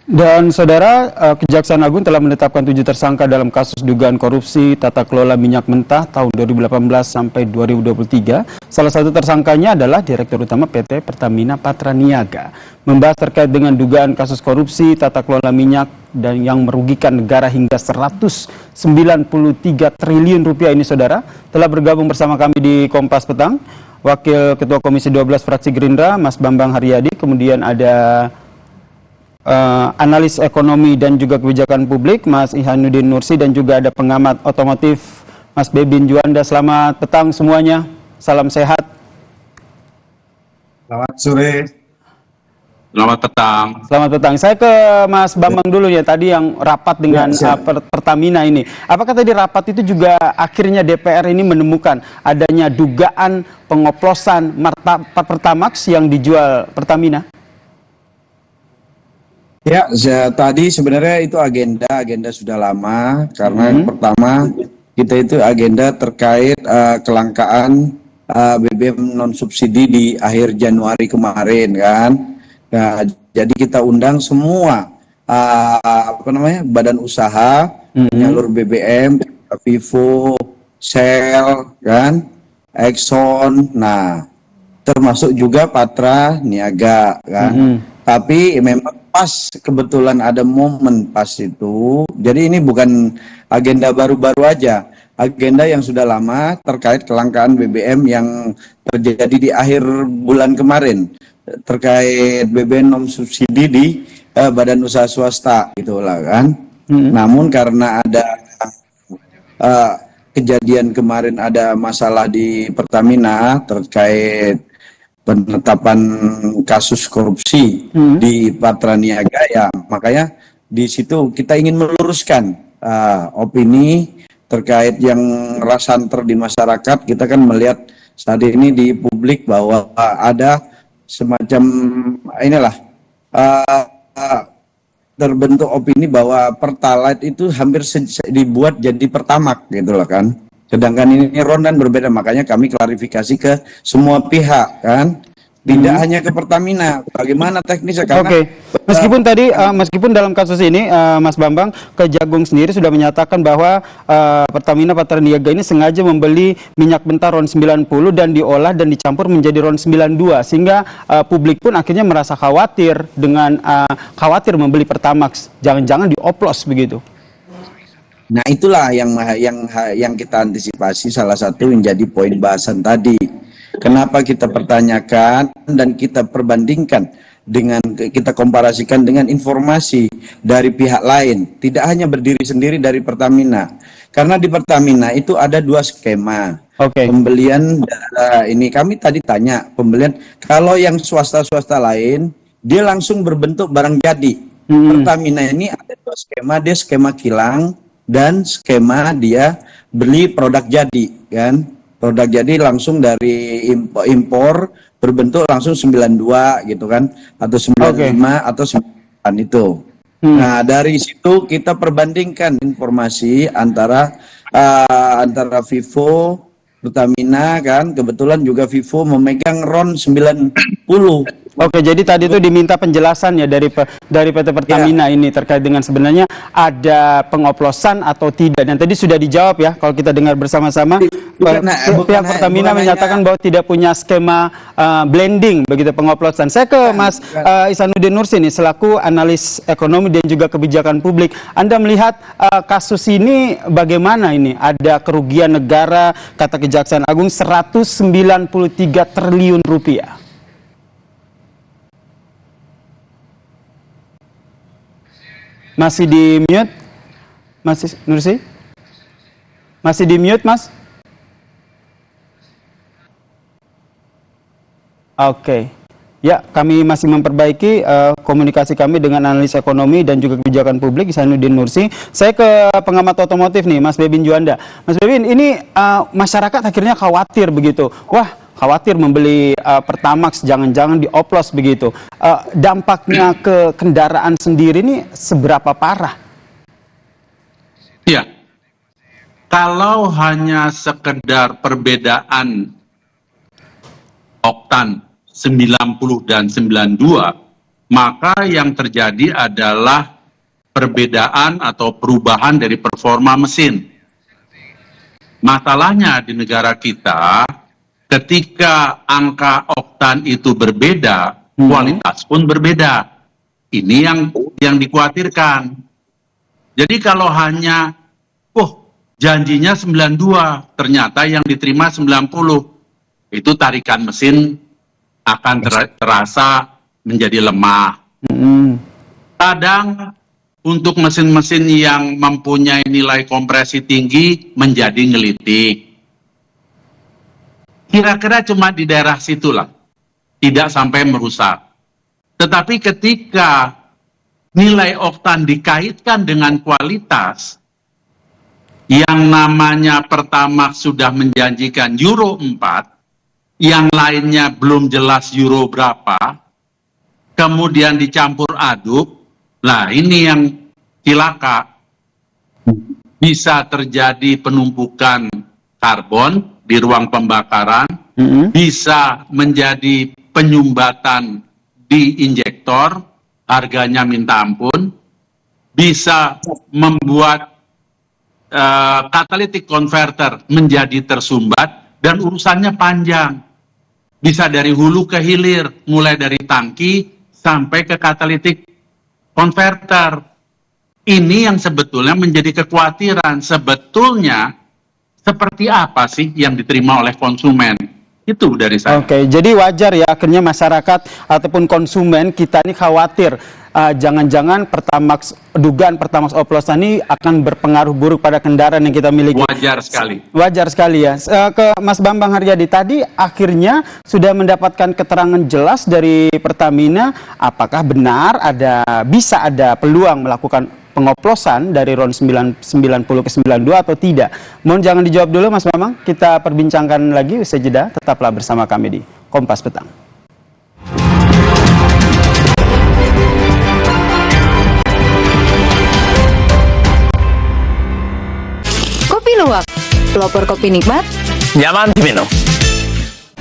Dan saudara, Kejaksaan Agung telah menetapkan 7 tersangka dalam kasus dugaan korupsi tata kelola minyak mentah tahun 2018 sampai 2023. Salah satu tersangkanya adalah Direktur Utama PT Pertamina Patraniaga. Membahas terkait dengan dugaan kasus korupsi tata kelola minyak dan yang merugikan negara hingga 193 triliun rupiah ini, saudara, telah bergabung bersama kami di Kompas Petang. Wakil Ketua Komisi 12 Fraksi Gerindra, Mas Bambang Haryadi, kemudian ada analis ekonomi dan juga kebijakan publik Mas Ihsanuddin Nursi, dan juga ada pengamat otomotif Mas Bebin Juanda. Selamat petang semuanya, salam sehat. Selamat sore. Selamat petang. Selamat petang. Saya ke Mas Bambang dulu ya, tadi yang rapat dengan Pertamina ini. Apakah tadi rapat itu juga akhirnya DPR ini menemukan adanya dugaan pengoplosan Pertamax yang dijual Pertamina? Ya, tadi sebenarnya itu agenda sudah lama, karena pertama kita itu agenda terkait kelangkaan BBM non subsidi di akhir Januari kemarin kan. Nah, jadi kita undang semua badan usaha penyalur BBM, Vivo, Shell kan, Exxon, nah termasuk juga Patra Niaga kan. Tapi memang pas kebetulan ada momen pas itu. Jadi ini bukan agenda baru-baru aja. Agenda yang sudah lama terkait kelangkaan BBM yang terjadi di akhir bulan kemarin. Terkait BBM non subsidi di badan usaha swasta itulah kan. Namun karena ada kejadian kemarin, ada masalah di Pertamina terkait penetapan kasus korupsi di Patraniaga, ya makanya di situ kita ingin meluruskan opini terkait yang rasanter di masyarakat. Kita kan melihat saat ini di publik bahwa ada semacam terbentuk opini bahwa Pertalite itu hampir dibuat jadi Pertamax gitu loh kan. Sedangkan ini rondan berbeda, makanya kami klarifikasi ke semua pihak kan, tidak hanya ke Pertamina. Bagaimana teknisnya? Karena meskipun tadi meskipun dalam kasus ini Mas Bambang, Kejagung sendiri sudah menyatakan bahwa Pertamina Patraniaga ini sengaja membeli minyak mentah RON 90 dan diolah dan dicampur menjadi RON 92, sehingga publik pun akhirnya merasa khawatir dengan khawatir membeli Pertamax, jangan-jangan dioplos begitu. Nah, itulah yang kita antisipasi, salah satu menjadi poin bahasan tadi. Kenapa kita pertanyakan dan kita perbandingkan dengan, kita komparasikan dengan informasi dari pihak lain, tidak hanya berdiri sendiri dari Pertamina. Karena di Pertamina itu ada 2 skema. Pembelian ini kami tadi tanya, pembelian kalau yang swasta-swasta lain dia langsung berbentuk barang jadi. Pertamina ini ada 2 skema, dia skema kilang dan skema dia beli produk jadi kan. Produk jadi langsung dari impor berbentuk langsung 92 gitu kan, atau 95 atau 9 itu. Nah, dari situ kita perbandingkan informasi antara Vivo, Pertamina kan, kebetulan juga Vivo memegang RON 90. Jadi tadi itu diminta penjelasan ya dari PT Pertamina ini terkait dengan sebenarnya ada pengoplosan atau tidak, dan tadi sudah dijawab ya kalau kita dengar bersama-sama. Pihak Pertamina menyatakan bahwa tidak punya skema blending begitu pengoplosan. Saya ke Mas Ihsanuddin Nursi nih selaku analis ekonomi dan juga kebijakan publik. Anda melihat kasus ini bagaimana ini? Ada kerugian negara kata Kejaksaan Agung 193 triliun rupiah. Masih di mute, Mas Nursi? Masih di mute, Mas? Ya, kami masih memperbaiki komunikasi kami dengan analis ekonomi dan juga kebijakan publik Ihsanuddin Nursi. Saya ke pengamat otomotif nih, Mas Bebin Juanda. Mas Bebin, ini masyarakat akhirnya khawatir begitu. Wah, khawatir membeli Pertamax, jangan-jangan dioplos begitu. Dampaknya ke kendaraan sendiri ini seberapa parah? Ya, kalau hanya sekedar perbedaan oktan 90 dan 92, maka yang terjadi adalah perbedaan atau perubahan dari performa mesin. Masalahnya di negara kita, ketika angka oktan itu berbeda, kualitas pun berbeda. Ini yang dikhawatirkan. Jadi kalau hanya, janjinya 92, ternyata yang diterima 90, itu tarikan mesin akan terasa menjadi lemah. Kadang untuk mesin-mesin yang mempunyai nilai kompresi tinggi menjadi ngelitik. Kira-kira cuma di daerah situlah, tidak sampai merusak. Tetapi ketika nilai oktan dikaitkan dengan kualitas, yang namanya Pertamax sudah menjanjikan Euro 4, yang lainnya belum jelas Euro berapa, kemudian dicampur aduk, nah ini yang cilaka. Bisa terjadi penumpukan karbon di ruang pembakaran, bisa menjadi penyumbatan di injektor, harganya minta ampun, bisa membuat catalytic converter menjadi tersumbat, dan urusannya panjang. Bisa dari hulu ke hilir, mulai dari tangki sampai ke catalytic converter. Ini yang sebetulnya menjadi kekhawatiran. Sebetulnya seperti apa sih yang diterima oleh konsumen? Itu dari saya. Oke, jadi wajar ya akhirnya masyarakat ataupun konsumen kita ini khawatir jangan-jangan dugaan Pertamax oplosan ini akan berpengaruh buruk pada kendaraan yang kita miliki. Wajar sekali. Wajar sekali ya. Ke Mas Bambang Haryadi tadi akhirnya sudah mendapatkan keterangan jelas dari Pertamina apakah benar bisa ada peluang melakukan pengoplosan dari RON 90 ke 92 atau tidak. Mohon jangan dijawab dulu Mas Bambang, kita perbincangkan lagi usai jeda. Tetaplah bersama kami di Kompas Petang. Kopi luwak, pelopor kopi nikmat, nyaman diminum.